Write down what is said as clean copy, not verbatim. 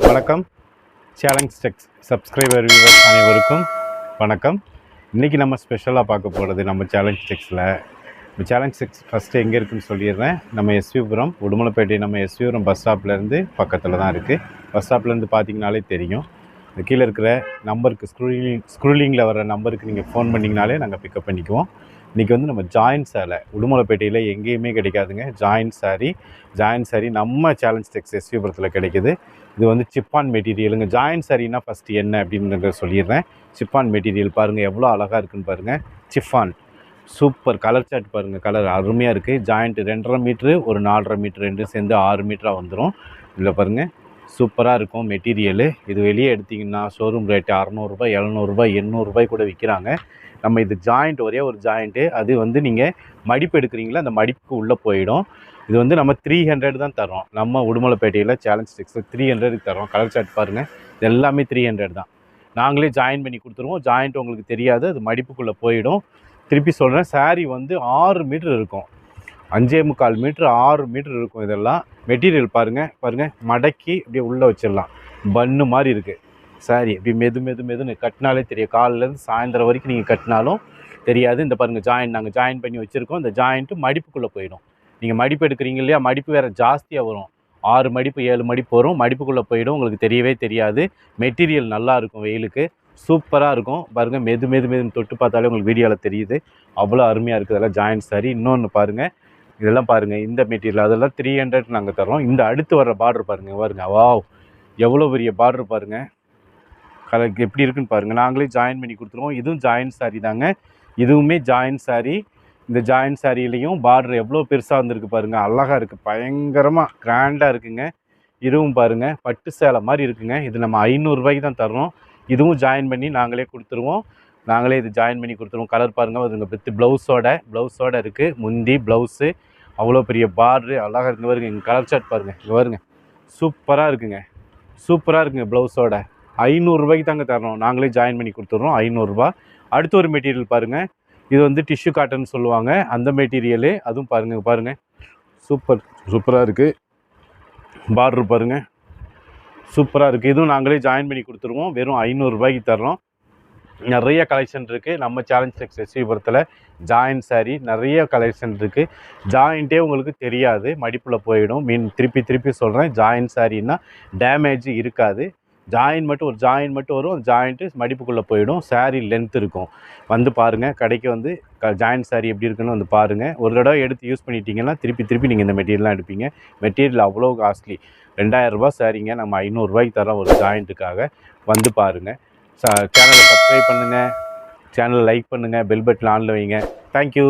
வணக்கம். சேலஞ்ச் டெக்ஸ் subscriber viewers அனைவருக்கும் வணக்கம். இன்றைக்கி நம்ம ஸ்பெஷலாக பார்க்க போகிறது நம்ம சேலஞ்ச் டெக்ஸில். இந்த சேலஞ்ச் டெக்ஸ் ஃபஸ்ட்டு எங்கே இருக்குதுன்னு சொல்லிடுறேன். நம்ம எஸ்விபுரம் உடுமலைப்பேட்டை நம்ம எஸ்விபுரம் பஸ் ஸ்டாப்லேருந்து பக்கத்தில் தான் இருக்குது. பஸ் ஸ்டாப்லேருந்து பார்த்தீங்கனாலே தெரியும். இந்த கீழே இருக்கிற நம்பருக்கு ஸ்க்ரூலிங்கில் வர நம்பருக்கு நீங்கள் ஃபோன் பண்ணிங்கனாலே நாங்கள் பிக்கப் பண்ணிக்குவோம். இன்றைக்கி வந்து நம்ம ஜாயின்ட் சேலை உடுமலைப்பேட்டையில் எங்கேயுமே கிடைக்காதுங்க. ஜாயின்ட் சாரீ நம்ம சேலஞ்ச் டெக்ஸ் எஸ்விபுரத்தில் கிடைக்கிது. இது வந்து சிப்பான் மெட்டீரியலுங்க. ஜாயின்ட் சாரீனா ஃபஸ்ட்டு என்ன அப்படின்றத சொல்லிடுறேன். சிப்பான் மெட்டீரியல் பாருங்கள் எவ்வளோ அழகாக இருக்குதுன்னு பாருங்கள். சிப்பான் சூப்பர் கலர் சார்ட் பாருங்கள், கலர் அருமையாக இருக்குது. ஜாயிண்ட்டு 2.5 மீட்ரு ஒரு 4.5 மீட்ரு ரெண்டும் சேர்ந்து 6 மீட்டராக வந்துடும். இதில் பாருங்கள் சூப்பராக இருக்கும் மெட்டீரியலு. இது வெளியே எடுத்திங்கன்னா ஷோரூம் ரேட்டு 600 ரூபாய் 700 ரூபாய் 800 ரூபாய் கூட விற்கிறாங்க. நம்ம இது ஜாயிண்ட் ஒரே ஒரு ஜாயிண்ட்டு. அது வந்து நீங்கள் மடிப்பு எடுக்கிறீங்களா அந்த மடிப்புக்கு உள்ளே போயிடும். இது வந்து நம்ம 300 தான் தரோம். நம்ம உடுமலைப்பேட்டையில் சேலஞ்ச் டெக்ஸில் 300க்கு தரோம். கலர் சார்ட் பாருங்கள், இது எல்லாமே 300 தான். நாங்களே ஜாயின் பண்ணி கொடுத்துருவோம். ஜாயிண்ட் உங்களுக்கு தெரியாது, அது மடிப்புக்குள்ளே போயிடும். திருப்பி சொல்கிறேன், சாரீ வந்து 6 மீட்ரு இருக்கும். 5.25 மீட்ரு 6 மீட்ரு இருக்கும். இதெல்லாம் மெட்டீரியல் பாருங்கள் மடக்கி அப்படியே உள்ளே வச்சிடலாம். பன்னு மாதிரி இருக்குது சாரீ. இப்படி மெதுன்னு கட்டினாலே தெரியும். காலிலேருந்து சாயந்தரம் வரைக்கும் நீங்கள் கட்டினாலும் தெரியாது. இந்த பாருங்கள் ஜாயின் நாங்கள் ஜாயின் பண்ணி வச்சுருக்கோம். இந்த ஜாயிண்ட்டு மடிப்புக்குள்ளே போயிடும். நீங்கள் மடிப்பு எடுக்கிறீங்க இல்லையா, மடிப்பு வேறு ஜாஸ்தியாக வரும். 6 மடிப்பு 7 மடிப்பு வரும். மடிப்புக்குள்ளே போயிடும், உங்களுக்கு தெரியவே தெரியாது. மெட்டீரியல் நல்லாயிருக்கும், வெயிலுக்கு சூப்பராக இருக்கும். பாருங்கள் மெதுன்னு தொட்டு பார்த்தாலே உங்களுக்கு வீடியோவில் தெரியுது. அவ்வளோ அருமையாக இருக்குது. அதெல்லாம் ஜாயின்ட் சாரீ. இன்னொன்று பாருங்கள், இதெல்லாம் பாருங்கள் இந்த மெட்டீரியல் அதெல்லாம் 300 நாங்கள் தரோம். இந்த அடுத்து வர்ற பார்டர் பாருங்கள் வாவ் எவ்வளோ பெரிய பார்டர் பாருங்கள். கலருக்கு எப்படி இருக்குன்னு பாருங்கள். நாங்களே ஜாயின் பண்ணி கொடுத்துருவோம். இதுவும் ஜாயின்ட் சாரீ தாங்க. இதுவுமே ஜாயின்ட் சாரீ. இந்த ஜாயின்ட் சாரிலையும் பார்டர் எவ்வளோ பெருசாக வந்திருக்கு பாருங்கள். அழகாக இருக்குது, பயங்கரமாக கிராண்டாக இருக்குங்க. இதுவும் பாருங்கள் பட்டு சேலை மாதிரி இருக்குங்க. இது நம்ம 500 ரூபாய்க்கு தான் தர்றோம். இதுவும் ஜாயின் பண்ணி நாங்களே கொடுத்துருவோம். நாங்களே இது ஜாயின் பண்ணி கொடுத்துருவோம். கலர் பாருங்கள், அதுங்க வித் ப்ளவுஸோட இருக்குது. முந்தி ப்ளவுஸு அவ்வளோ பெரிய பார்டரு அழகாக இருக்கு. பாருங்க இங்கே கலர் சார்ட் பாருங்கள், இங்கே பாருங்க சூப்பராக இருக்குங்க. ப்ளவுஸோட 500 ரூபாய்க்கு தாங்க தரணும். நாங்களே ஜாயின் பண்ணி கொடுத்துட்றோம் 500 ரூபா. அடுத்த ஒரு மெட்டீரியல் பாருங்கள், இது வந்து டிஷ்யூ காட்டன் சொல்லுவாங்க அந்த மெட்டீரியலு. அதுவும் பாருங்கள் சூப்பராக இருக்குது. பார்டர் பாருங்கள் சூப்பராக இருக்குது. இதுவும் நாங்களே ஜாயின் பண்ணி கொடுத்துருவோம். வெறும் 500 ரூபாய்க்கு தர்றோம். நிறைய கலெக்ஷன் இருக்குது நம்ம சேலஞ்ச் டெக்ஸ் எஸ்விபுரத்தில். ஜாயின்ட் சாரீ நிறைய கலெக்ஷன் இருக்குது. ஜாயிண்ட்டே உங்களுக்கு தெரியாது, மடிப்பில் போயிடும். திருப்பி சொல்கிறேன், ஜாயின்ட் சாரீன்னா டேமேஜ் இருக்காது. ஒரு ஜாயின் மட்டும் வரும். அந்த ஜாயிண்ட்டு மடிப்புக்குள்ளே போயிடும். சாரீ லென்த் இருக்கும். வந்து பாருங்கள், கடைக்கு வந்து ஜாயின்ட் சாரீ எப்படி இருக்குன்னு வந்து பாருங்கள். ஒரு தடவை எடுத்து யூஸ் பண்ணிட்டீங்கன்னா திருப்பி நீங்கள் இந்த மெட்டீரியல்லாம் எடுப்பீங்க. மெட்டீரியல் அவ்வளோ காஸ்ட்லி. 2000 ரூபா சாரீங்க. நம்ம 500 ரூபாய்க்கு தரோம் ஒரு ஜாயிண்ட்டுக்காக. வந்து பாருங்கள். சேனலை சப்ஸ்கிரைப் பண்ணுங்கள், சேனலை லைக் பண்ணுங்கள், பெல் பட்டன் ஆனில் வைங்க. தேங்க்யூ.